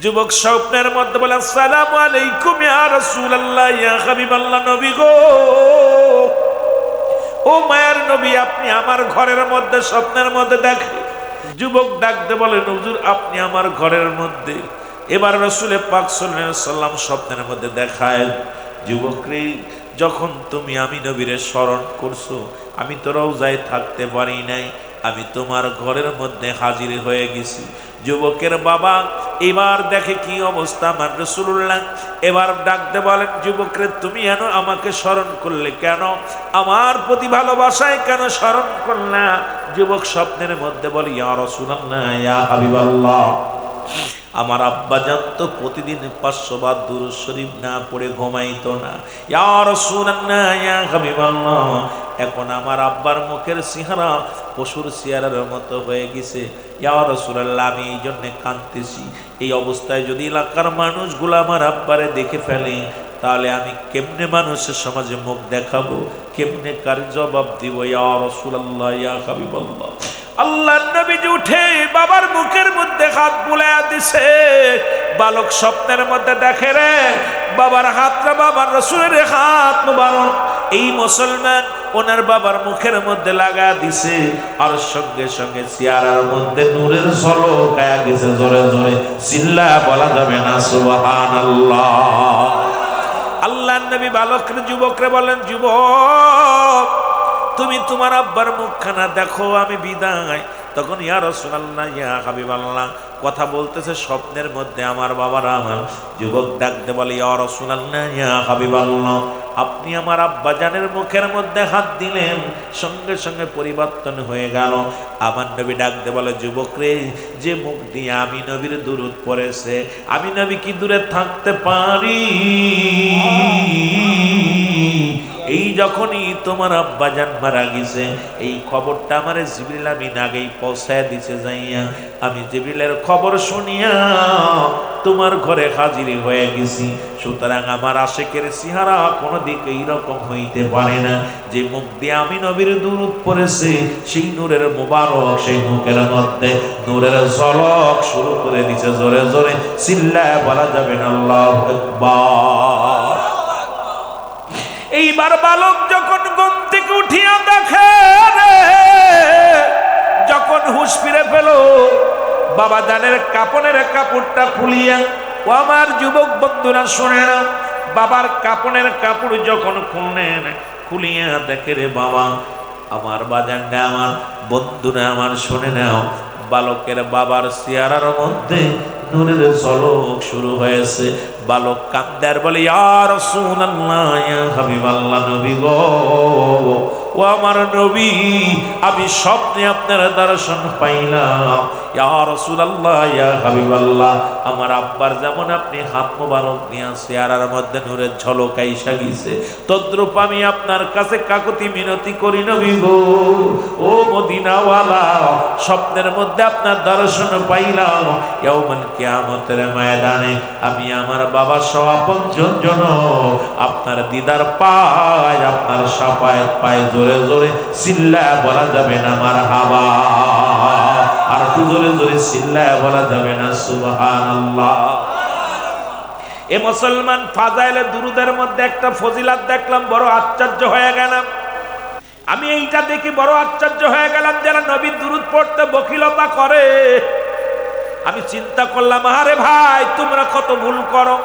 যুবক স্বপ্নের মধ্যে বলে আসসালামু আলাইকুম ইয়া রাসূলুল্লাহ ইয়া হাবিবাল্লাহ, নবী গো, ও মায়ের নবী, আপনি আমার ঘরের মধ্যে স্বপ্নের মধ্যে দেখেন। যুবক ডাকতে বলেন হুজুর আপনি আমার ঘরের মধ্যে। এবার রাসূল পাক সাল্লাল্লাহু আলাইহি সাল্লাম স্বপ্নের মধ্যে দেখায়, যুবক রে, যখন তুমি আমি নবীরে স্মরণ করছো, আমি তো রওজায় থাকতে পারি নাই, আমি তোমার ঘরের মধ্যে হাজির হয়ে গেছি। যুবকের বাবা এবার দেখে কি অবস্থা আমার রাসূলুল্লাহ। এবার ডাকতে বলেন যুবকরে, তুমি কেন আমাকে স্মরণ করলে, কেন আমার প্রতি ভালোবাসায় কেন স্মরণ করলে? যুবক স্বপ্নের মধ্যে বলে ইয়া রাসূলুল্লাহ ইয়া হাবিবাল্লাহ, আমার আব্বা জানতো প্রতিদিন 500 বার দুরূদ শরীফ না পড়ে ঘুমাইতো না। ইয়া রাসূলুল্লাহ ইয়া হাবিবাল্লাহ, এখন আমার আব্বার মুখের চেহারা পশুর চেহারার মতো হয়ে গেছে। ইয়া রাসূলুল্লাহ, আমি এই জন্যে কাঁদতেছি। এই অবস্থায় যদি এলাকার মানুষগুলো আমার আব্বারে দেখে ফেলে, তাহলে আমি কেমনে মানুষের সমাজে মুখ দেখাবো, কেমনে কার জবাব দিব? ইয়া রাসূলুল্লাহ ইয়া হাবিবাল্লাহ। আল্লাহর নবী উঠে বাবার মুখের মধ্যে হাত বুলাইয়া দিছে। বালক স্বপ্নের মধ্যে দেখে রে বাবার হাতটা, বাবার রাসূলের হাত মুবারক এই মুসলমান ওনার বাবার মুখের মধ্যে লাগা দিছে। আর সঙ্গে সঙ্গে চেহারার মধ্যে নূরের ঝলক আয়া গেছে। জোরে জোরে চিল্লায়া বলা যাবে না সুবহানাল্লাহ। আল্লাহর নবী বালকরে যুবকরে বলেন, যুবক তুমি তোমার আব্বার মুখখানা দেখো, আমি বিদায়। তখন ইয়া রাসূলুল্লাহ ইয়া হাবিবাল্লাহ কথা বলতেছে স্বপ্নের মধ্যে আমার বাবারা আমার। যুবক ডাকতে বলে ইয়া রাসূলুল্লাহ ইয়া হাবিবাল্লাহ, আপনি আমার আব্বা জানের মুখের মধ্যে হাত দিলেন, সঙ্গে সঙ্গে পরিবর্তন হয়ে গেল। আমার নবী ডাকতে বলে যুবক রে, যে মুখ দিয়ে আমি নবীর দুরূদ পড়েছে, আমি নবী কি দূরে থাকতে পারি? এই যখনই তোমার আব্বা জান মারা গেছে, এই খবরটা আমার জিবরিল আমিন আগেই পৌঁছায় দিছে যাইয়া। আমি জিবরিলের খবর শুনিয়া তোমার ঘরে হাজির হয়ে গেছি। সুতরাং আমার আশিকের চেহারা কোনো দিকে এইরকম হইতে পারে না। যে মুখ দিয়ে আমি নবীর দুরূদ পড়েছে, সেই নূরের মুবারক, সেই মুখের মধ্যে নূরের ঝলক শুরু করে দিছে। জোরে জোরে চিল্লায়া বলা যাবে না আল্লাহু আকবার। এইবার বালক যখন ঘুম থেকে উঠিয়া দেখে, যখন হুঁশ ফিরে পেল, বাবা জানের কাপনের কাপড়টা খুলিয়া, ও আমার যুবক বন্ধুরা শুনে না, বাবার কাপনের কাপড় যখন খুললেন, খুলিয়া দেখে রে বাবা, আমার বাজানটা, আমার বন্ধুরা আমার শুনে নাও, বালকের বাবার চেহারার মধ্যে নূরের ঝলক শুরু হয়েছে। বালক কান্দে আর বলে ইয়া রাসূলুল্লাহ ইয়া হাবিবাল্লাহ, নবী গো, ও আমার নবী, আমি স্বপ্নে আপনার দর্শন পাইলাম। ইয়া রাসূলুল্লাহ ইয়া হাবিবাল্লাহ, আমার আব্বার যেমন আপনি হাত মোবারক নিয়ে চেহারার মধ্যে নূরের ঝলক আইসা গেছে, তদ্রূপ আমি আপনার কাছে কাকুতি মিনতি করি নবী গো, ও মদিনাওয়ালা, স্বপ্নের মধ্যে আপনার দর্শন পাইলাম। ইয়াউমুল কিয়ামতের ময়দানে আমি আমার বাবা সহ আপনজন জন আপনার দিদার পায়, আপনার শাফায়াত পায়। জোরে জোরে চিল্লায়া বলা যাবে না মারহাবা, আর একটু জোরে জোরে চিল্লায়া বলা যাবে না সুবহানাল্লাহ। এ মুসলমান, ফাজাইলে দুরুদের মধ্যে একটা ফজিলাত দেখলাম, বড় আশ্চর্য হয়ে গেলাম। আমি এইটা দেখি বড় আশ্চর্য হয়ে গেলাম, যারা নবীর দুরুদ পড়তে বকিলতা করে। আমি চিন্তা করলাম, আরে ভাই তোমরা কত ভুল করো।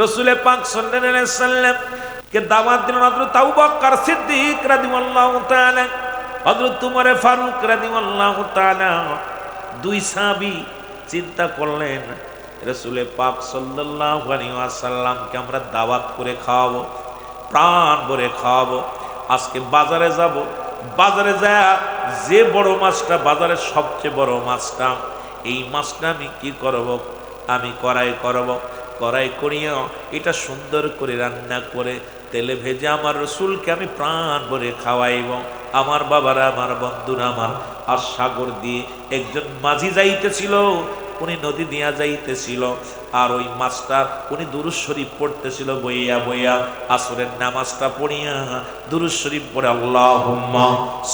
রাসূল পাক সাল্লাল্লাহু আলাইহি ওয়াসাল্লাম কে দাওয়াত দিলেন হযরত আবু বকর সিদ্দিক রাদিয়াল্লাহু তাআলা, হযরত উমর ফারুক রাদিয়াল্লাহু তাআলা, দুই সাহাবী চিন্তা করলেন রাসূল পাক সাল্লাল্লাহু আলাইহি ওয়াসাল্লামকে আমরা দাওয়াত করে খাওয়াবো, প্রাণ ভরে খাওয়াবো। আজকে বাজারে যাব, বাজারে যায় যে বড় মাছটা, বাজারের সবচেয়ে বড় মাছটা, এই মাছটা আমি কি করব, আমি কড়াই করব, কড়াই করিয়া এটা সুন্দর করে রান্না করে তেলে ভেজে আমার রাসূলকে আমি প্রাণ ভরে খাওয়াইব। আমার বাবারা, আমার বন্ধুরা আমার। আর সাগর দিয়ে একজন মাঝি যাইতেছিল, উনি নদী দিয়া যাইতেছিল, আর ওই মাছটা উনি দুরূদ শরীফ পড়তেছিল বইয়া বইয়া। আসরের নামাজটা পড়িয়া দুরূদ শরীফ পড়ে আল্লাহুম্মা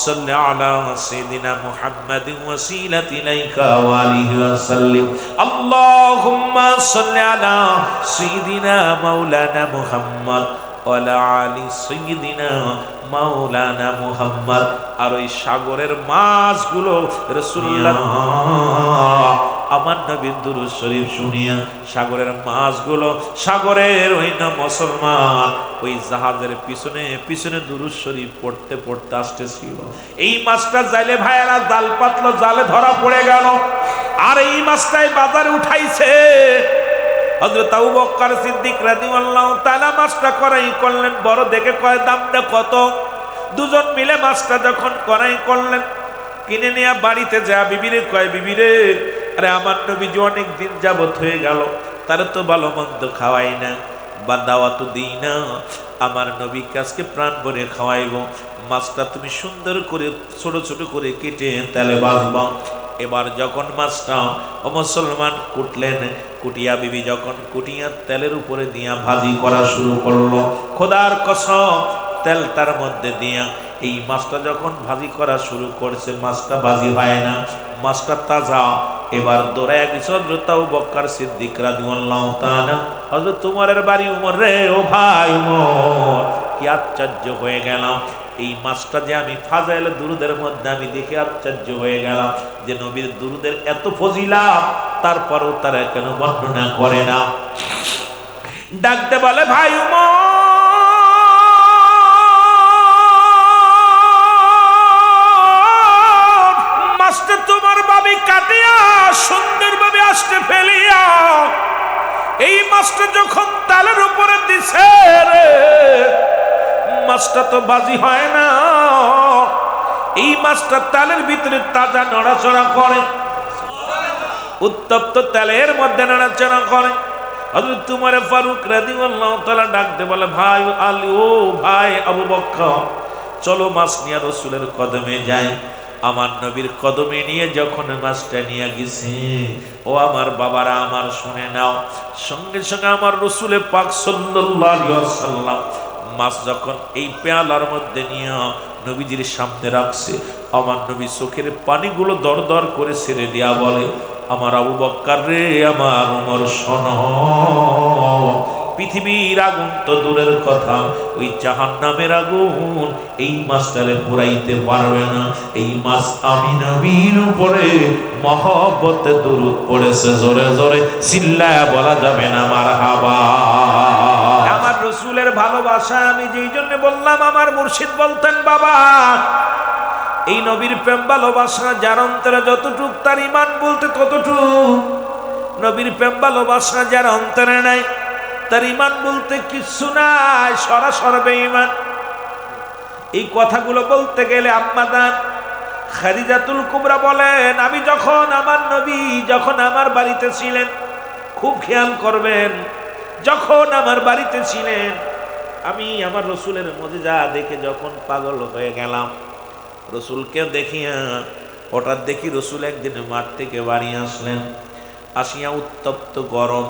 সাল্লি আলা সাইয়্যিদিনা মুহাম্মাদিন ওয়াসিলাতি ইলাইকা ওয়া আলিহি ওয়া সাল্লিম, আল্লাহুম্মা সাল্লি আলা সাইয়্যিদিনা মাওলানা মুহাম্মদ ওয়া আলা আলি সাইয়্যিদিনা মাওলানা মুহাম্মদ। আর ওই সাগরের মাছগুলো রাসূলুল্লাহ আমার নবীর দুরূদ শরীফ শুনিয়া সাগরের মাছগুলো, সাগরের ওই না মুসলমান ওই জাহাজের পিছনে পিছনে দুরূদ শরীফ পড়তে পড়তে আসতেছিল। এই মাছটা জালে ভাইয়েরা জাল পাতলো, জালে ধরা পড়ে গেল। আর এই মাছটাই বাজারে উঠাইছে হযরত আবু বকর সিদ্দিক রাদিয়াল্লাহু তাআলা। মাছটা কড়াই করলেন, বড় দেখে কয় দামটা কত? দুজন মিলে মাছটা যখন কড়াই করলেন, কিনে নিয়ে বাড়িতে যা বিবিরে কয়, বিবিরে আরে আমার নবীজি অনেক দিন যাবত হয়ে গেল, তার তো ভালো মন্দ খাওয়াই না বা দাওয়াত দিই না, আমার নবীকে আজকে প্রাণ ভরে খাওয়াইবো। মাছটা তুমি সুন্দর করে ছোট ছোট করে কেটে তেলে ভাজবা। এবার যখন মাছটা ও মুসলমান কুটলেন, কুটিয়া বিবি যখন কুটিয়া তেলের উপরে দিয়া ভাজি করা শুরু করলো, খোদার কসম তেল তার মধ্যে দিয়া এই মাছটা যখন ভাজি করা শুরু করছে, মাছটা ভাজি হয় না, মাছটা তাজা। এবার দৌড়ায় গেছে হযরত আবু বকর সিদ্দিক রাদিয়াল্লাহু তাআলা, হযরত উমরের বাড়ি, উমর রে, ও ভাই উমর, কি আশ্চর্য হয়ে গেলাম, এই মাছটা যে আমি ফাজাইল দুরুদের মধ্যে আমি দেখে আশ্চর্য হয়ে গেলাম যে নবীর দুরুদের এত ফজিলাত, তারপরও তারা কেন বর্ণনা করে না? ডাকতে বলে, ভাই উমর, মাছটা তোমার ভাবি কাটিয়া সুন্দরভাবে আসতে ফেলিয়া এই মাছটা যখন তালের উপরে দিছে রে, মাছটা তো বাজি হয় না। এই মাছটা তালের ভিতরে তাজা নড়াচড়া করে, উত্তপ্ত তেলের মধ্যে নড়াচড়া করে। হযরত উমর ফারুক রাদিয়াল্লাহু তাআলা ডাকতে বলে, ভাই আলী, ও ভাই আবু বকর, চলো মাছ নিয়ে রাসূলের কদমে যাই। আমার নবীর কদমে নিয়ে যখন মাছটা নিয়ে গেছে, ও আমার বাবারা আমার শুনে নাও, সঙ্গে সঙ্গে আমার রাসূল পাক সাল্লাল্লাহু আলাইহি ওয়াসাল্লাম মাছ যখন এই পেয়ালার মধ্যে নিয়ে নবীজির সামনে রাখছে, আমার নবী চোখের পানিগুলো দর দর করে ছেড়ে দিয়া বলে, আমার আবু বকর রে, আমার উমর শোনো, পৃথিবীর আগুন তো দূরের কথা, ওই জাহান্নামের আগুন এই মাছটারে পুরাইতে পারবে না। এই মাছ আমি নবীর উপরে মহব্বতে দুরূদ পড়েছে, জোরে জোরে চিল্লায়া বলা যাবে না মারহাবা। আমার রাসূলের ভালোবাসা আমি যেই জন্য বললাম, আমার মুর্শিদ বলতেন, বাবা এই নবীর প্রেম ভালোবাসা যার অন্তরে যতটুক, তার ঈমান বলতে ততটুক। নবীর প্রেম ভালোবাসা যার অন্তরে নাই, তার ঈমান বলতে কিছু নাই, সরাসরি বেঈমান। এই কথাগুলো বলতে গেলে আম্মা জান খাদিজাতুল কুবরা বলেন, আমি যখন আমার নবী যখন আমার বাড়িতে ছিলেন, খুব খেয়াল করবেন, যখন আমার বাড়িতে ছিলেন আমি আমার রাসূলের মুজিজা দেখে যখন পাগল হয়ে গেলাম, রাসূলকে দেখিয়া হঠাৎ দেখি রাসূল একদিন মাঠ থেকে বাড়ি আসলেন, আসিয়া উত্তপ্ত গরম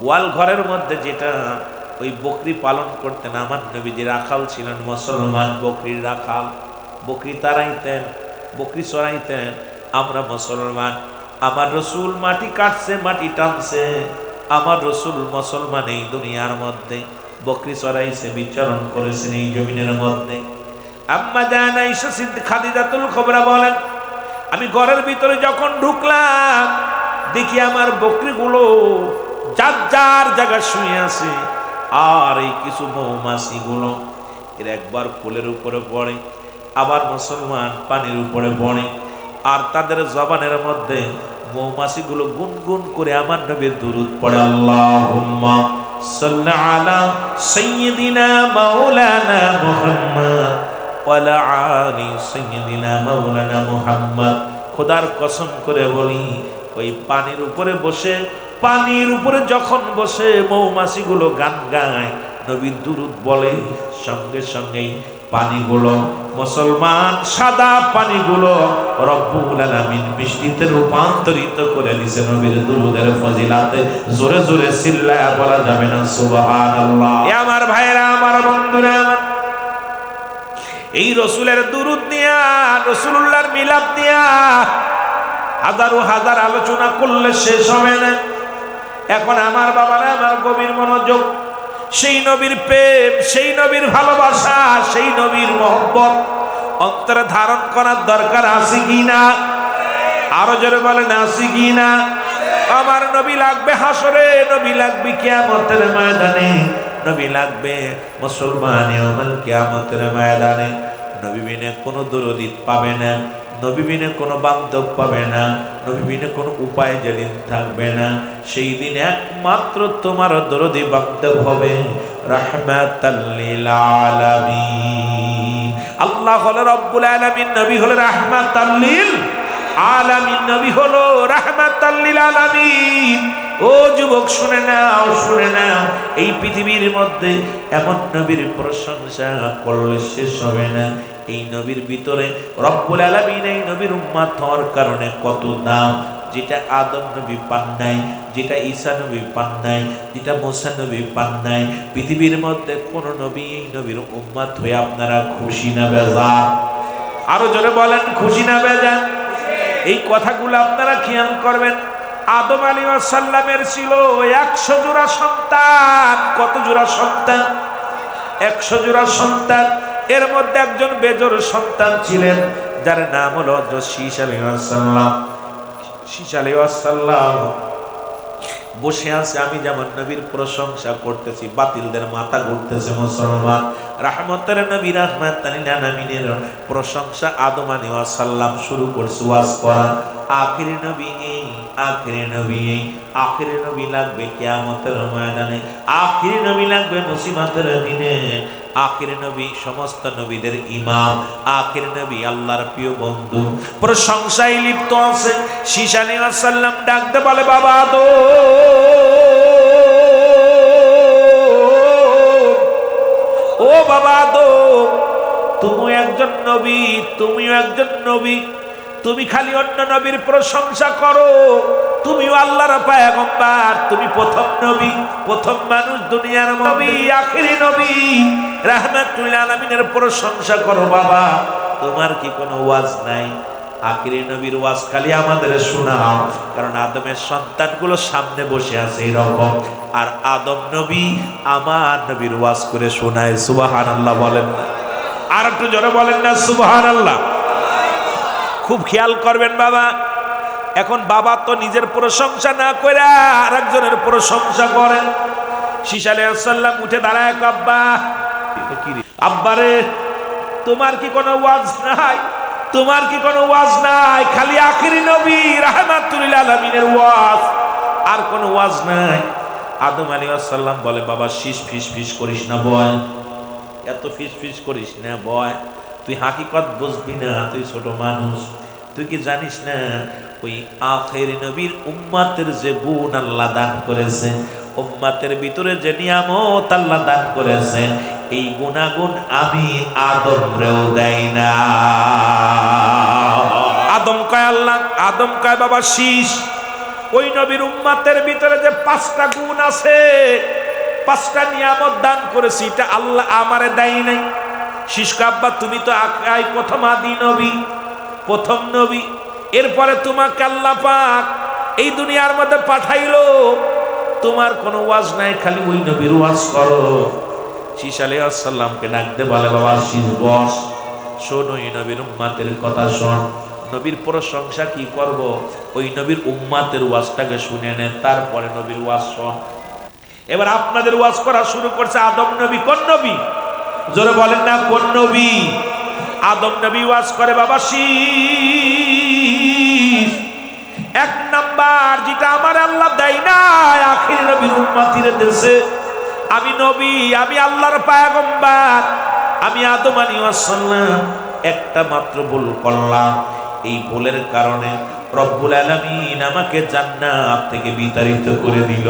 গোয়াল ঘরের মধ্যে, যেটা ওই বকরি পালন করতেন আমার নবীজি, রাখাল ছিলেন মুসলমান, বকরির রাখাল, বকরি তাড়াইতেন, বকরি চড়াইতেন। আমরা মুসলমান, আমার রাসূল মাটি কাটছে, মাটি টানছে, আমার রাসূল মুসলমান এই দুনিয়ার মধ্যে বকরি চড়াইছে, বিচরণ করেছেন এই জমিনের মধ্যে। আম্মা জান আয়েশা সিদ্দিকা খাদিজাতুল কুবরা বলেন, আমি ঘরের ভিতরে যখন ঢুকলাম দেখি আমার বকরিগুলো যার যার জায়গায় শুয়ে আছে, আর এই কিছু মৌমাছিগুলো এর একবার ফুলের উপরে পড়ে, আবার মুসলমান পানির উপরে পড়ে, আর তাদের জবানের মধ্যে মৌমাছিগুলো গুনগুন করে আমার নবীর দুরূদ পড়ে, আল্লাহুম্মা সাল্লি আলা সাইয়্যিদিনা মাওলানা মুহাম্মদ ওয়া আলা আলি সাইয়্যিদিনা মাওলানা মুহাম্মদ। খোদার কসম করে বলি, ওই পানির উপরে বসে, পানির উপরে যখন বসে মৌমাছিগুলো গান গায়, নবীর দুরূদ বলে, সঙ্গে সঙ্গেই পানিগুলো মুসলমান সাদা পানিগুলো রব্বুল আলামিন বৃষ্টিতে রূপান্তরিত করে দিয়েছে নবীর দুরূদের ফজিলাতে। জোরে জোরে চিল্লায়া বলা যাবে না সুবহানাল্লাহ? এ আমার ভাইরা, আমার বন্ধুরা, এই রসুলের দুরূদ দিয়া, রসুলুল্লাহর মিলাদ দিয়া হাজারো হাজার আলোচনা করলে শেষ হবে না। এখন আমার বাবারা, আমার গভীর মনোযোগ, সেই নবীর প্রেম, সেই নবীর ভালোবাসা, সেই নবীর মহব্বত অন্তরে ধারণ করার দরকার আছে কি না? আরো জোরে বলেন, আছে কি না? আমার নবী লাগবে হাসরে, নবী লাগবে কিয়ামতের ময়দানে, নবী লাগবে মুসলমান ইয়াউমুল কিয়ামতের ময়দানে। নবী বিনে কোনো দরদি পাবে না, নবী বিনে কোনো বান্ধব পাবে না, নবী বিনে কোনো উপায় যেদিন থাকবে না, সেই দিন একমাত্র তোমার দরদি বান্ধব হবে রাহমাতাল লিল আলামিন। আল্লাহ হলো রব্বুল আলামিন, নবী হলো রাহমাতাল লিল আলামিন, নবী হলো রাহমাতাল লিল আলামিন। ও যুবক, শুনে নাও, শুনে নাও, এই পৃথিবীর মধ্যে এমন নবীর প্রশংসা করলে শেষ হবে না। এই নবীর ভিতরে রব্বুল আলামিন এই নবীর উম্মত হওয়ার কারণে কত দাম, যেটা আদম নবী পান নাই, যেটা ঈসা নবী পান নাই, যেটা মুসা নবী পান নাই। পৃথিবীর মধ্যে কোন নবী এই নবীর উম্মত হয়ে আপনারা খুশি না বেজার? আরো জোরে বলেন, খুশি না বেজার? এই কথাগুলো আপনারা খেয়াল করবেন। আদম আলাইহিস সালামের ছিল 100 জোড়া সন্তান। কত জোড়া সন্তান? 100 জোড়া সন্তান। এর মধ্যে একজন বেজোড় সন্তান ছিলেন, যার নাম হলো হযরত শীস আলাইহিস সালাম। শীস আলাইহিস সালাম বসে আছে, আমি যেমন নবীর প্রশংসা করতেছি, বাতিলদের মাথা ঘুরতেছে। মুসলমান, রাহমতের নবী রাহমাতাল লিল আলামিনের প্রশংসা আদম আলাইহিস সালাম শুরু করছে ওয়াজ করা। আখিরি নবী এই, আখিরি নবী এই, আখিরি নবী লাগবে কিয়ামতের ময়দানে, আখিরি নবী লাগবে মুসিবতের দিনে, আখিরি নবী সমস্ত নবীদের ইমাম, আখিরি নবী আল্লাহর প্রিয় বন্ধু। প্রশংসায় লিপ্ত আছে। শীস আলাইহিস সালাম ডাকতে বলে, বাবা আদম, ও বাবা আদম, তুমি একজন নবী, তুমিও একজন নবী। তুমি খালি অন্য নবীর প্রশংসা করো, তুমিও আল্লাহর পয়গম্বর, তুমি প্রথম নবী, প্রথম মানুষ, দুনিয়ার নবী, আখিরি নবী, রাহমাতুল লিল আলামিনের প্রশংসা করো। বাবা, তোমার কি কোনো ওয়াজ নাই? আখিরি নবীর ওয়াজ খালি আমাদের শোনাও, কারণ আদমের সন্তানগুলো সামনে বসে আছে এরকম, আর আদম নবী আমার নবীর ওয়াজ করে শোনায়। সুবহানাল্লাহ বলেন না? আর একটু জোরে বলেন না সুবহানাল্লাহ? খুব খেয়াল করবেন বাবা। এখন বাবা তো নিজের প্রশংসা না করে আরেকজনের প্রশংসা করেন। শীস আলাইহিস সালাম উঠে দাঁড়ায়, আব্বা, আব্বারে, তোমার কি কোনো ওয়াজ নাই? তোমার কি কোনো ওয়াজ নাই? খালি আখিরি নবী রাহমাতুল লিল আলামিনের ওয়াজ, আর কোনো ওয়াজ নাই। আদম আলাইহিস সালাম বলে, বাবা শীস ফিস ফিস করিস না, বয়, এত ফিস ফিস করিস না, বয়, তুই হাকিকত বুঝবি না, তুই ছোট মানুষ, তুই কি জানিস না ওই আখিরি নবীর উম্মতের যে গুণ আল্লাহ দান করেছে, উম্মতের ভিতরে যে নিয়ামত আল্লাহ দান করেছে, এই গুণাগুণ আমি আদমরেও দেই না। আদম কয় আল্লাহ, আদম কয় বাবা শীস, ওই নবীর উম্মতের ভিতরে যে 5টা গুণ আছে, 5টা নিয়ামত দান করেছি, এটা আল্লাহ আমারে দেয় নাই। শীস কয়, আব্বা তুমি তো প্রথম আদি নবী, প্রথম নবী, এরপরে তোমাকে আল্লাহ পাক এই দুনিয়ার মধ্যে পাঠাইলো, তোমার কোনো ওয়াজ নাই, খালি ওই নবীর ওয়াজ করো। শীস আলাইহিস সালামকে ডাকতে বলে, বাবা শীস বস, শোন, ওই নবীর উম্মতের কথা শোন। নবীর প্রশংসা কি করব, ওই নবীর উম্মতের ওয়াজটাকে শুনে নেন, তারপরে নবীর ওয়াজ শোন। এবার আপনাদের ওয়াজ করা শুরু করছে আদম নবী। কোন নবী? জোরে বলেন না, কোন নবী? আদম নবী ওয়াজ করে, বাবা শীস, 1 নাম্বার যেটা আমার আল্লাহ দেয় না, আখিরি নবীর উম্মতির দেশে, আমি নবী, আমি আল্লাহর পয়গম্বর, আমি আদম আলাইহিস সালাম একটা মাত্র ভুল করলাম, এই ভুলের কারণে রব্বুল আলামিন আমাকে জান্নাত থেকে বিতাড়িত করে দিল।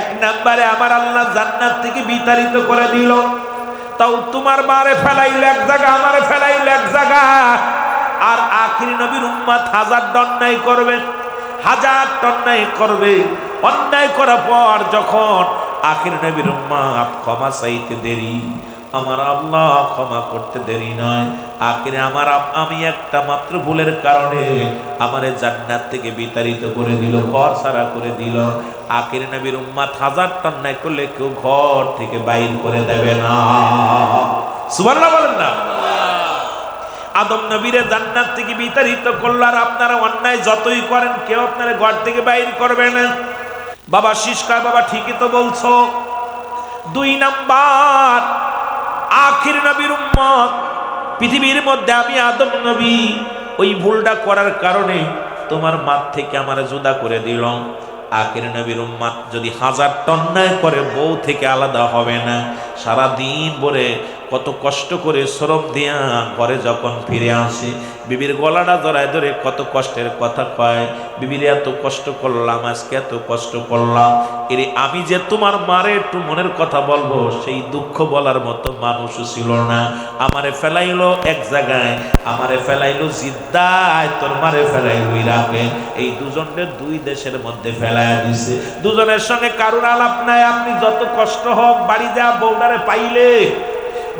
1 নম্বরে আমার আল্লাহ জান্নাত থেকে বিতাড়িত করে দিল। তাও তোমার মারে ফেলাইলে এক জায়গা, আমারে ফেলাইলে এক জায়গা। আর আখিরি নবীর উম্মত 1000 অন্যায় করবে, 1000 অন্যায় করবে। অন্যায় করার পর যখন আখিরি নবীর উম্মত ক্ষমা চাইতে দেরি, আমার আল্লাহ ক্ষমা করতে দেরি নয়। আখিরে আমি একটা মাত্র ভুলের কারণে আমারে জান্নাত থেকে বিতাড়িত করে দিল, ঘর ছাড়া করে দিল। আখিরে নবীর উম্মত 1000 অন্যায় করলে কেউ ঘর থেকে বাইর করে দেবে না। সুবহানাল্লাহ বলেন না। আদম নবীরে জান্নাত থেকে বিতাড়িত করল, আর আপনারা অন্যায় যতই করেন কেউ আপনারা ঘর থেকে বাইর করবে না। বাবা শীষ কয়, বাবা ঠিকই তো বলছো। 2 নাম্বার, আখির নবীর উম্মত পৃথিবীর মধ্যে আমি আদম নবী, ওই ভুলটা করার কারণে তোমার মাঠ থেকে আমার জুদা করে দিল। আখির নবীর উম্মত যদি 1000 অন্যায় করে বউ থেকে আলাদা হবে না। সারা দিন ভরে কত কষ্ট করে শ্রম দিয়া ঘরে যখন ফিরে আসে, বিবির গলাটা জড়ায় ধরে কত কষ্টের কথা কয়, বিবির এত কষ্ট করলাম, আজকে এত কষ্ট করলাম, এরে আমি যে তোমার মারে একটু মনের কথা বলবো সেই দুঃখ বলার মতো মানুষ ছিল না। আমারে ফেলাইলো এক জায়গায়, আমারে ফেলাইলো জিদ্দায়, তোর মারে ফেলাইলো ইরাকে। এই দুজনের 2 দেশের মধ্যে ফেলাইয়া দিছে। দুজনের সঙ্গে কারুর আলাপ নাই। আপনি যত কষ্ট হোক বাড়ি যা বউডারে পাইলে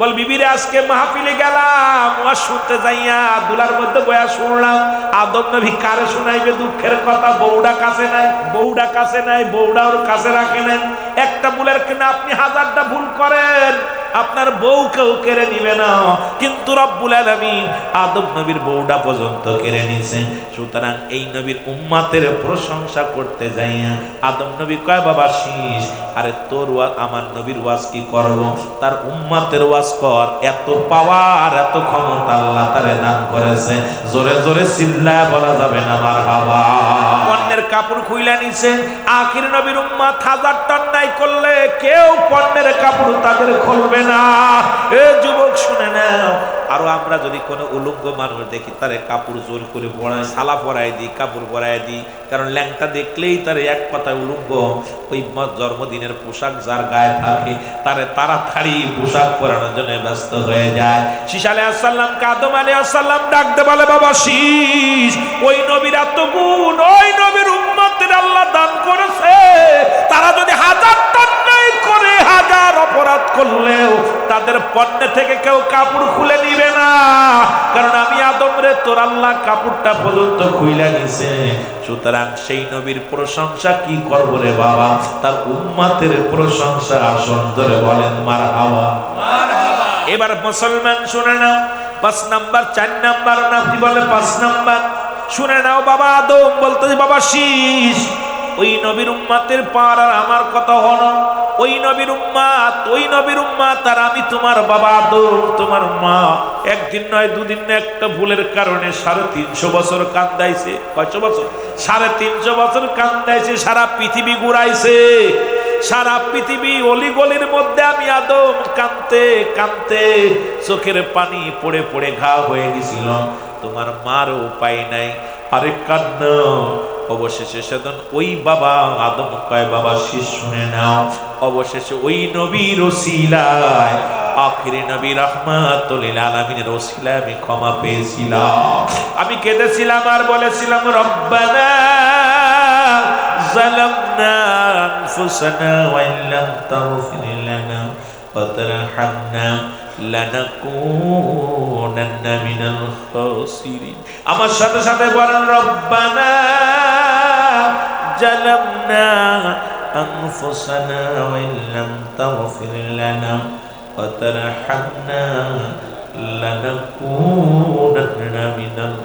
বল, বিবিরে আজকে মাহফিলে গেলাম, ওয়া শুনতে যাইয়া দুলার মধ্যে বয়া শুনলাম আদম নবী কারে শোনাইবে দুঃখের কথা। বউডা কাছে নাই, বউডা কাছে নাই, বউডা ওর কাছে রাখে নেন। একটা ভুলের কিনা আপনি 1000টা ভুল করেন, আপনার বউ কেউ কেড়ে নিবে না, কিন্তু রব্বুল আলামিন আদম নবীর বউটা পর্যন্ত কেড়ে নিয়েছেন। সুতরাং এই নবীর উম্মতের প্রশংসা করতে যাইয়া আদম নবী কয়, বাবা শীষ, আরে তোর আমার নবীর ওয়াজ কি করব, তার উম্মতের ওয়াজ কর। এত পাওয়ার, এত ক্ষমতা আল্লাহ তারে দান করেছে, জোরে জোরে চিল্লায় বলা যাবে না মারহাবা। পণ্যের কাপড় খুইলা নিছে। আখির নবীর উম্মত 1000 অন্যায় করলে কেউ পণ্যের কাপড় তাদের খুলবে না। এ যুবক শুনে নাও, আরো আমরা যদি কোনো উলঙ্গ মানুষ দেখি তারে কাপড় জোর করে পরাই, সালা পরাই দিই, কাপড় পরাই দিই, কারণ ল্যাংটা দেখলেই তার এক কথায় উলঙ্গ। ওই জন্মদিনের পোশাক যার গায়ে থাকে তারে তাড়াতাড়ি পোশাক পরানোর জন্য ব্যস্ত হয়ে যায়। শীষ আলাইহিস সালাম আদম আলাইহিস সালাম ডাকতে বলে, বাবা শীষ, ওই নবীর এত গুণ, ওই নবীর উম্মতের আল্লাহ দান করেছে, তারা যদি 1000 অন্যায় করে, 1000 অপরাধ করলেও তাদের পণ্য থেকে কেউ কাপড় খুলে নিবে না, কারণ আমি আদম রে তোর আল্লাহ কাপড়টা পর্যন্ত খুইলা নিছে। সুতরাং সেই নবীর প্রশংসা কি করবো রে বাবা, তার উম্মতের প্রশংসা আসন ধরে বলেন মারহাবা। এবার মুসলমান শুনে নাও, 5 নাম্বার, 4 নাম্বার না কি বলে 5 নাম্বার শুনে নাও। বাবা আদম বলতেছে, বাবা শীষ, ওই নবীর উম্মতের পার আর আমার কথা হলো, ওই নবীর উম্মত, ওই নবীর উম্মত আর আমি তোমার বাবা আদম, তোমার মা একদিন নয় 2 দিন নয়, একটা ভুলের কারণে 350 বছর কান্দাইছে। কয়শো বছর? 350 বছর কান্দাইছে, সারা পৃথিবী ঘুরাইছে, সারা পৃথিবী অলিগলির মধ্যে আমি আদম কাঁদতে কাঁদতে চোখের পানি পড়ে পড়ে ঘা হয়ে গেছিল। তোমার মারও উপায় নাই, আরে কান্না। অবশেষে সেদিন ওই বাবা আদম কয়, বাবা শীষ শুনে নাও, অবশেষে ওই নবীর ওসিলায়, আখিরি নবী রাহমাতুল লিল আলামিনের ওসিলায় আমি ক্ষমা পেয়েছিলাম। আমি কেঁদেছিলাম আর বলেছিলাম, রব্বানা যালামনা আনফুসানা ওয়া ইল্লাম তাগফির লানা ওয়া তারহামনা লানাকুনান্না মিনাল খাসিরিন। আমার সাথে সাথে বলেন, রব্বানা যালামনা আনফুসানা ওয়া ইল্লাম তাগফির লানা ওয়া তারহামনা লানাকুনান্না মিনাল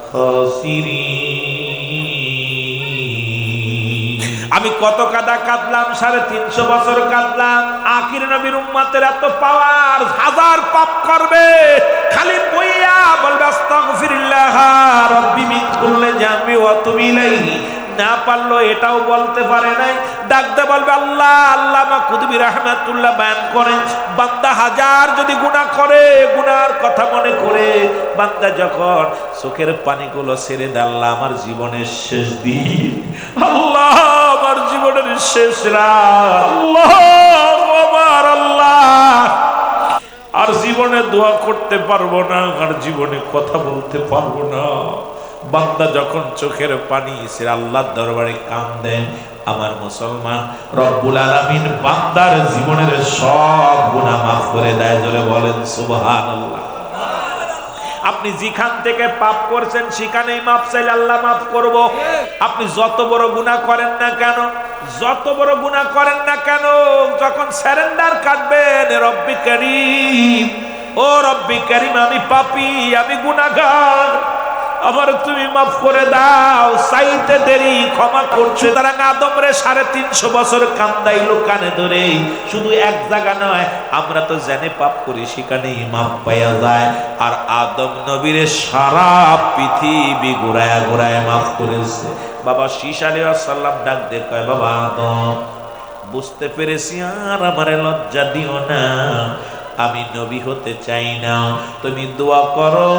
খাসিরিন। আমি কত কাদা কাঁদলাম, 350 বছর কাঁদলাম। আখির নবীর উম্মতের এত পাওয়ার, 1000 পাপ করবে, খালি বইয়া বলবে আস্তাগফিরুল্লাহ রাব্বি মিন কুল্লি জামবি ওয়া তুবু ইলাইহি, না পারলো এটাও বলতে পারে নাই, ডাকতে বলবে আল্লাহ। আল্লামা কুতুবী রাহমাতুল্লাহ বয়ান করেন, বান্দা 1000 যদি গুনাহ করে, গুনার কথা মনে করে বান্দা যখন চোখের পানিগুলো ছেড়ে দেয়, আল্লাহ আমার জীবনের শেষ দিন, আল্লাহ আমার জীবনের শেষ রাত, আল্লাহ আমার আল্লাহ জীবনে দোয়া করতে পারবো না, আর জীবনে কথা বলতে পারবো না। বান্দা যখন চোখের পানি সে আল্লাহর দরবারে কাঁদে, আমার মুসলমান রব্বুল আলামিন বান্দার জীবনের সব গুনাহ মাফ করে দেয়। জোরে বলেন সুবহানাল্লাহ। আপনি যেখান থেকে পাপ করছেন সেখানেই মাপ চাইলে আল্লাহ মাফ করব। আপনি যত বড় গুনাহ করেন না কেন, যত বড় গুনাহ করেন না কেন, যখন সারেন্ডার কাটবেন, রব্বি করিম, ও রব্বি করিম, আমি পাপী, আমি গুনাহগার, আমার তুমি মাফ করে দাও, চাইতে দেরি ক্ষমা করছে। তারা আদম রে 350 বছর কান্দাইলো কানে ধরে, শুধু এক জায়গা নয়, আমরা তো জেনে পাপ করি সেখানেই মাফ পাইয়া যায়। আর আদম নবীরে সারা পৃথিবী ঘুরায় ঘুরায় মাফ করেছে। বাবা ঈসা আলাইহিস সালাম ডাক দিয়ে কয়, বাবা আদম, বুঝতে পেরেছি, আর আমারে লজ্জা দিও না, আমি নবী হতে চাই না, তুমি দোয়া করো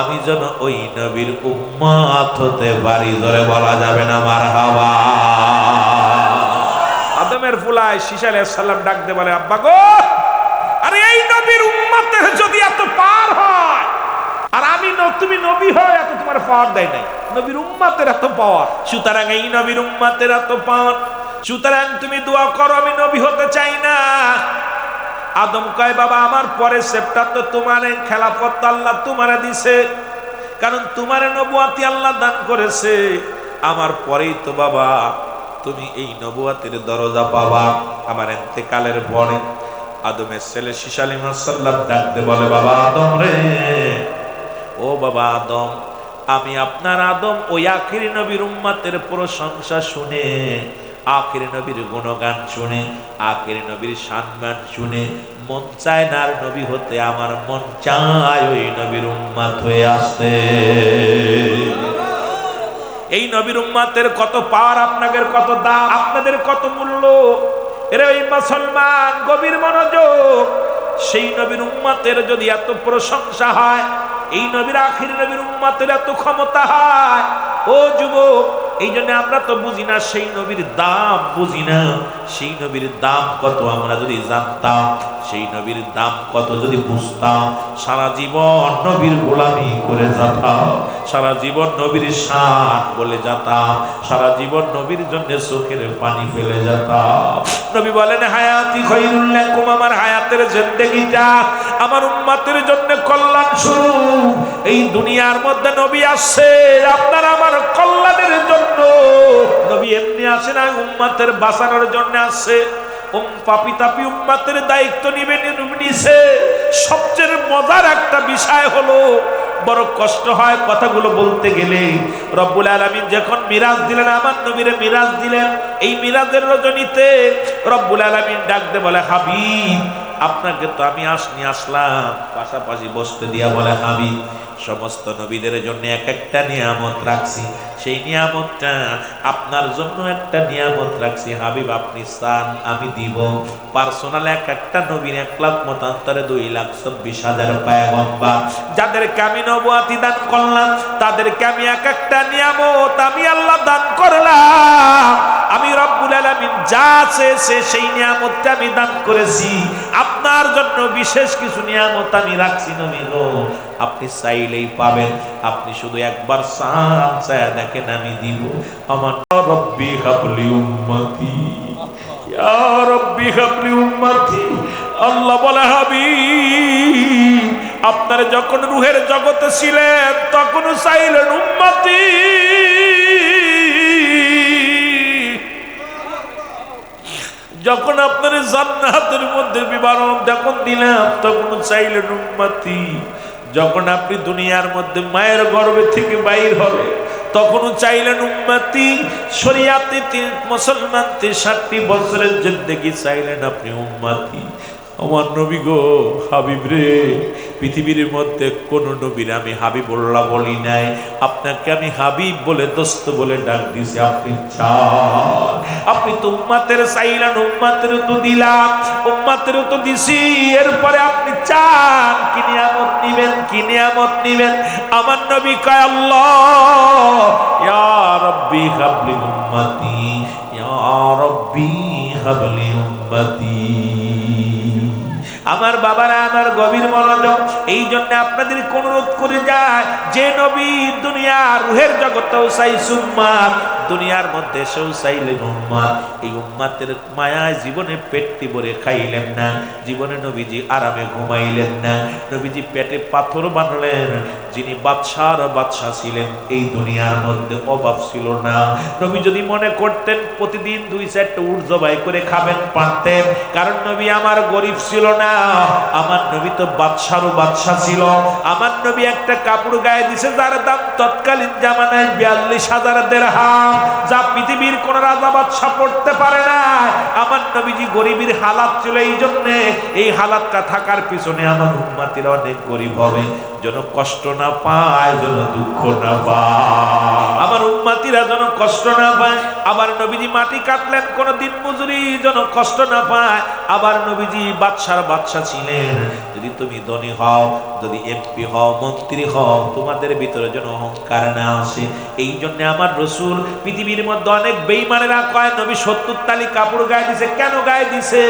আমি যেন ওই নবীর উম্মত হতে পারি। ধরে বলা যাবে না মারহাবা। আদমের ফুলায় ঈসা আলাইহিস সালাম ডাক দিয়ে বলে, আব্বা গো, আরে এই নবীর উম্মতের যদি এত পার হয়, আর আমি তুমি নবী হয়, এত তোমার পাওয়ার দেয় নাই, নবীর উম্মতের এত পাওয়ার, সুতরাং এই নবীর উম্মতের এত পাওয়ার, সুতরাং তুমি দোয়া করো আমি নবী হতে চাই না। আদম কয়, বাবা আমার পরের চ্যাপ্টার তো তোমার খেলাফত আল্লাহ তোমারে দিছে, কারণ তোমার নবুয়াতি আল্লাহ দান করেছে, আমার পরেই তো বাবা তুমি এই নবুয়াতের দরজা পাবা আমার ইন্তেকালের পরে। আদমের ছেলে ঈসা আলাইহিস সালাম ডাকতে বলে, বাবা আদম রে, ও বাবা আদম, আমি আপনার আদম ওই আখিরি নবীর উম্মতের প্রশংসা শুনে, আখিরি নবীর গুণগান শুনে, আখিরি নবীর সম্মান শুনে মন চায় না আর নবী হতে, আমার মন চায় ওই নবীর উম্মত হয়ে আসতে। এই নবীর উম্মতের কত পাওয়ার, আপনাদের কত দাম, আপনাদের কত মূল্য। এরে ওই মুসলমান, গভীর মনোযোগ। সেই নবীর উম্মতের যদি এত প্রশংসা হয়, এই নবীর আখিরি নবীর উম্মতের এত ক্ষমতা হয়, ও যুবক, এই জন্য আমরা তো বুঝি না সেই নবীর দাম, বুঝি না সেই নবীর দাম কত। আমরা যদি জানতাম সেই নবীর দাম কত, যদি বুঝতাম, সারা জীবন নবীর গোলামি করে যেতাম, সারা জীবন নবীর শান বলে যেতাম, সারা জীবন নবীর জন্য চোখের পানি ফেলে যেতাম। নবী বলেন, হায়াতি খায়রুল লাকুম, আমার হায়াতের জিন্দেগিটা আমার উম্মতের জন্য কল্যাণ স্বরূপ। এই দুনিয়ার মধ্যে নবী আসছে আপনার আমার কল্যাণের জন্য। নবী এমনি আসে না, উম্মতের বাঁচানোর জন্য আসছে। পাপি তাপি উম্মতের দায়িত্ব নিছে। সবচেয়ে মজার একটা বিষয় হলো, বড় কষ্ট হয় কথাগুলো বলতে গেলে, রব্বুল আলামিন যখন মিরাজ দিলেন, আমার নবীরে মিরাজ দিলেন, এই মিরাজের রজনীতে রব্বুল আলামিন ডাকতে বলে, হাবিব আপনাকে তো আমি আসলাম পাশাপাশি বসতে দিয়া বলে, হাবিব সমস্ত নবীদের জন্য এক একটা নিয়ামত রাখছি, সেই নিয়ামতটা আপনার জন্য একটা নিয়ামত রাখছি, হাবিব আপনি চান আমি দিব। পার্সোনাল এক একটা নবীর 1 লাখ মতান্তরে 2,26,000 পয়গম্বর, যাদেরকে আমি নবুয়াতি দান করলাম, তাদেরকে আমি এক একটা নিয়ামত আমি আল্লাহ দান করলাম। আমি রব্বুল আলামিন যা চেয়েছে সেই নিয়ামতটা আমি দান করেছি। আপনার জন্য বিশেষ কিছু নিয়ামত আমি রাখছি নবী গো, আপনি চাইলেই পাবেন, আপনি শুধু একবার চায় দেখেন আমি দিব। আমার রব্বি হাবলি উম্মতি, ইয়া রব্বি হাবলি উম্মতি। আল্লাহ বলে, হাবিব আপনার যখন রূহের জগতে ছিলেন তখন চাইলেন উম্মতি, যখন আপনার জান্নাতের মধ্যে বিবরণ যখন দিলাম তখন চাইলেন উম্মতি, যখন আপনি দুনিয়ার মধ্যে মায়ের গর্ভে থেকে বাইর হবে তখনও চাইলেন উম্মতি, শরিয়াতে মুসলমান 63 বছরের জিন্দেগি চাইলেন আপনি উম্মতি। আমার নবী গো, হাবিব রে, পৃথিবীর মধ্যে কোন নবীর আমি হাবিবুল্লাহ বলি নাই, আপনাকে আমি হাবিব বলে দোস্ত বলে ডাক দিছি। আপনি চান, আপনি তো উম্মতের চাইলেন, উম্মতের তো দিলাম, উম্মতের তো দিছি, এরপরে আপনি চান কি নিয়ামত নিবেন, কি নিয়ামত নিবেন। আমার নবী কয়, আল্লাহ ইয়া রব্বি হাবলি উম্মতি, ইয়া রব্বি হাবলি উম্মতি। আমার বাবারা, আমার গভীর মনোযোগ। এই জন্য আপনাদের অনুরোধ করে যায়, যে নবী দুনিয়া রুহের জগতেও চাই সুম্মাত, দুনিয়ার মধ্যে সেও চাইলেন উম্মাত। এই উম্মাতের মায়ায় জীবনে পেটটি ভরে খাইলেন না, জীবনে নবীজি আরামে ঘুমাইলেন না, নবীজি পেটে পাথর বাঁধলেন। যিনি বাদশার বাদশা ছিলেন, এই দুনিয়ার মধ্যে অভাব ছিল না। নবী যদি মনে করতেন প্রতিদিন 2-4টা উট জবাই করে খাবেন, পারতেন, কারণ নবী আমার গরিব ছিল না। আমার নবী তো বাদশারও বাদশা ছিল। আমার নবী একটা কাপড় গায়ে দিছে যার দাম তৎকালীন জামানায় 42,000 দিরহাম, যা পৃথিবীর কোন রাজা বাদশা পড়তে পারে না। আমার নবীজি গরিবের হালাত ছিল, এই জন্য এই হালাতটা থাকার পিছনে আমার উম্মতিরা অনেক গরিব হবে, যেন কষ্ট না পায়, যেন দুঃখ না পায়, আমার উম্মতিরা যেন কষ্ট না পায়। আবার নবীজি মাটি কাটলেন, কোন দিন মজুরি যেন কষ্ট না পায়। আবার নবীজি বাদশার বাদশা ছিলেন। যদি তুমি ধনী হও, যদি এমপি হও, মন্ত্রী হও, তোমাদের ভিতরে যেন অহংকার না আসে। এই জন্য আমার রসুল, পৃথিবীর মধ্যে অনেক বেঈমানেরা কয় নবী 70 তালি কাপড় গায়ে দিছে। কেন গায়ে দিছে?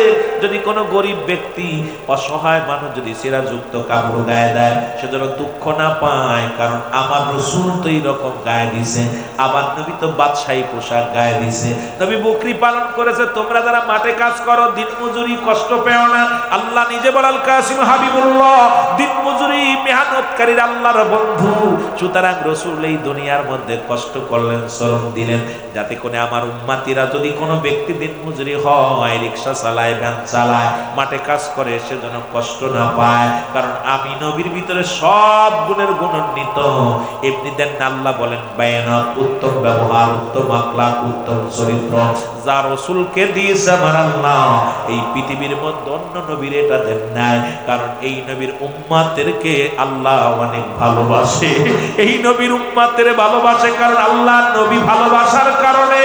যদি কোনো গরিব ব্যক্তি, অসহায় মানুষ যদি সিরাযুক্ত কাপড় গায়ে দেয়, সে যেন দুঃখ না পায়, কারণ আমার রসুল তো এইরকম গায়ে দিছে। আবার নবী তো বাদশাহী পোশাক গায়ে দিছে। নবী বকরি পালন করেছে। তোমরা যারা মাঠে কাজ করো, দিন মজুরি কষ্ট পেও না। আল্লাহ নিজে বলাল কাসিম হাবিবুল্লাহ, দিন মজুরি মেহনতকারীর আল্লাহর বন্ধু। সুতরাং রসুল এই দুনিয়ার মধ্যে কষ্ট করলেন, শ্রম দিলেন, যাতে করে আমার উম্মাতিরা যদি কোনো ব্যক্তি দিন মজুরি হয়, রিক্সা চালায়, ভ্যান চালায়, মাঠে কাজ করে, সে যেন কষ্ট না পায়। কারণ আমি নবীর ভিতরে সব গুণের গুণান্বিত। এমনি দেন আল্লাহ বলেন বায়ানাত, উত্তম ব্যবহার, উত্তম আখলাক, উত্তম চরিত্র যা রসুলকে দিয়েছে আমার আল্লাহ, এই পৃথিবীর মধ্যে অন্য নবীর এটা দেন নাই। কারণ এই নবীর উম্মাতেরকে আল্লাহ অনেক ভালোবাসে। এই নবীর উম্মাতের ভালোবাসে, কারণ আল্লাহ নবী ভালোবাসার কারণে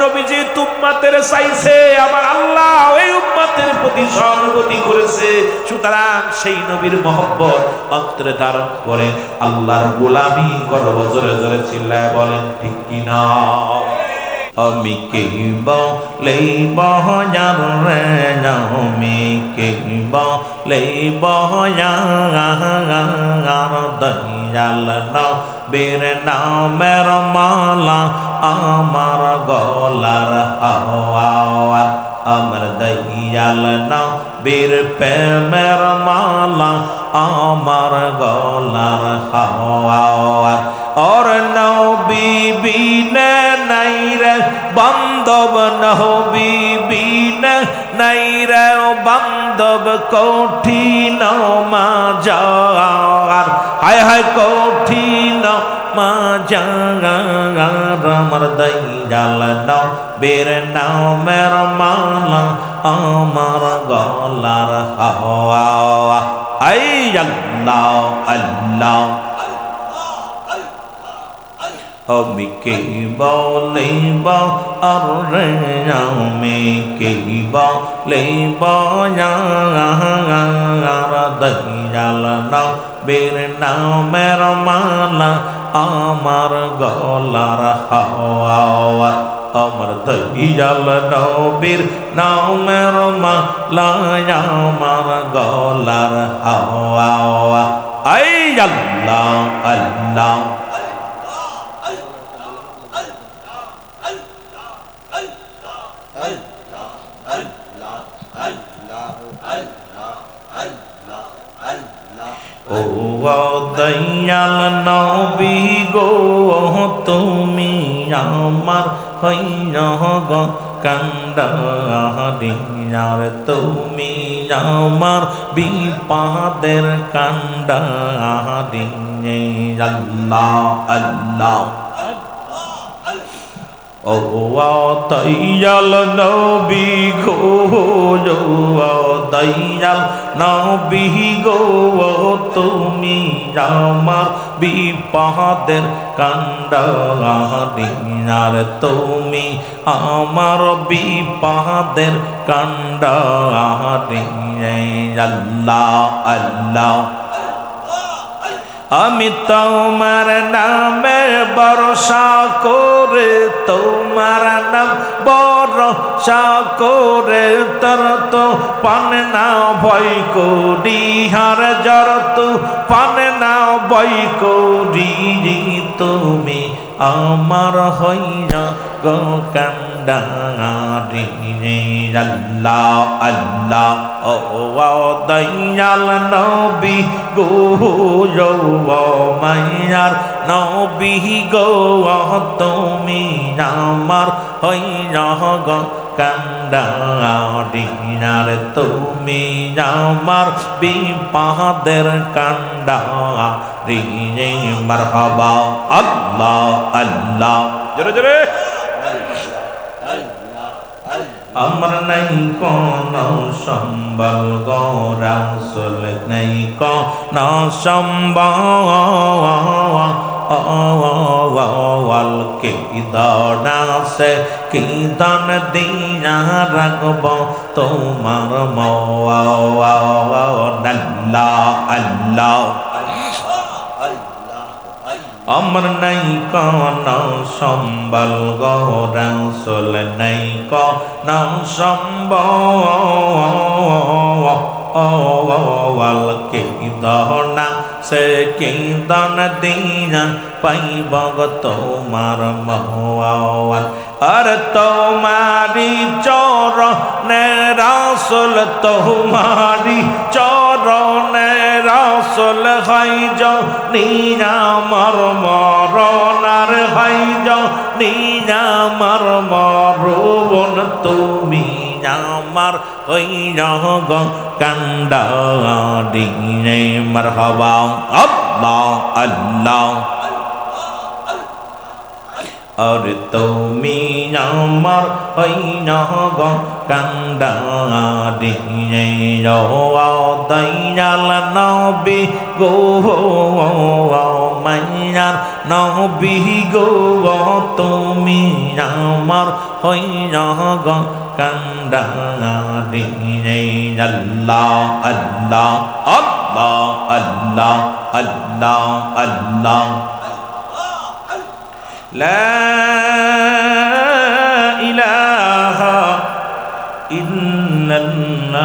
নবী যে উম্মাতের চাইছে, আমার আল্লাহ এই উম্মাতের প্রতি সহানুভূতি করেছে। সুতরাং সেই নবীর মহব্বত অন্তরে ধারণ করে আল্লাহর গোলামি করব। জোরে জোরে চিল্লায় বলেন ঠিক কিনা? আমি কে বলে বহার রে, আমি কে বলে বহার, দয়াল নবীর নামের মালা আমার গলার হাওয়া, আমার দয়াল নবীর প্রেমের মালা আমার গলার হাওয়া। और नबी बिना नहीं रे बांधव, नबी बिना नहीं रे बांधव, कठिन माजार, हाय हाय कठिन माजार, আমার দয়াল নবীর নামের মালা আমার গলার হাওয়া। আই আল্লাহ আল্লাহ, আমি কে বলে আর রে, আমি কে বলে বয়ার, দয়াল নবীর নামের মালা আমার গলার হাওয়া, আমার দয়াল নবীর নামের মালা আমার গলার হাওয়া। আই আল্লাহ আল্লাহ, ও দয়াল নবী গো, তুমি আমার হইয়া গো কান্ডারিয়ার, তুমি আমার বিপদের কান্ডারি। আল্লাহ আল্লাহ, ও দয়াল নবী গো, দয়াল নবী গো, তুমি আমার বিপদের কান্ডারি, আর তুমি আমার বিপদের কান্ডারি। আল্লাহ আল্লাহ, আমি তোমার নামে ভরসা করে, তোমার নাম বড় সাকরে তর তো পানে না ভয় করি হার জরত পানে না ভয় করি তুমি আমার হইয়া গো কান্ডারি আল্লাহ আল্লাহ ও দয়াল নবী গো মায়ার নবী গো তুমি আমার হইয়া গো কান্ডারিনার তুমি আমার বিপদের কান্ডারি মারহাবা আল্লাহ আল্লাহ জোরে জোরে আমার নাই কোন সম্বল গো রাসূল নাই কোন সম্বল কি দানা সে কি দান দিয়া রাখব তোমার আল্লাহ আল্লাহ আমার নাই কোন সম্বল গো রাসূল নাই কোন সম্বল কি দহনা সে কি দন দিনা পাইব গো তোমার মহওয়াল আর তোমারি চরণে রাসূল তোমারি চরণে রাসূল হয় নিনা আমার মরণার হয় নিনা আমার মরণ তুমি আমার হইয়া গো কান্ডারি মারহাবা আল্লাহ আল্লাহ আর তুমি আমার হইয়া গো কান্ডারি দয়াল নবী গো মায়ার নবী গো তুমি আমার হইয়া গো কান্ডারি আল্লাহ আল্লাহ আল্লাহ আল্লাহ আল্লাহ আল্লাহ লা ইলাহা ইল্লাল্লাহু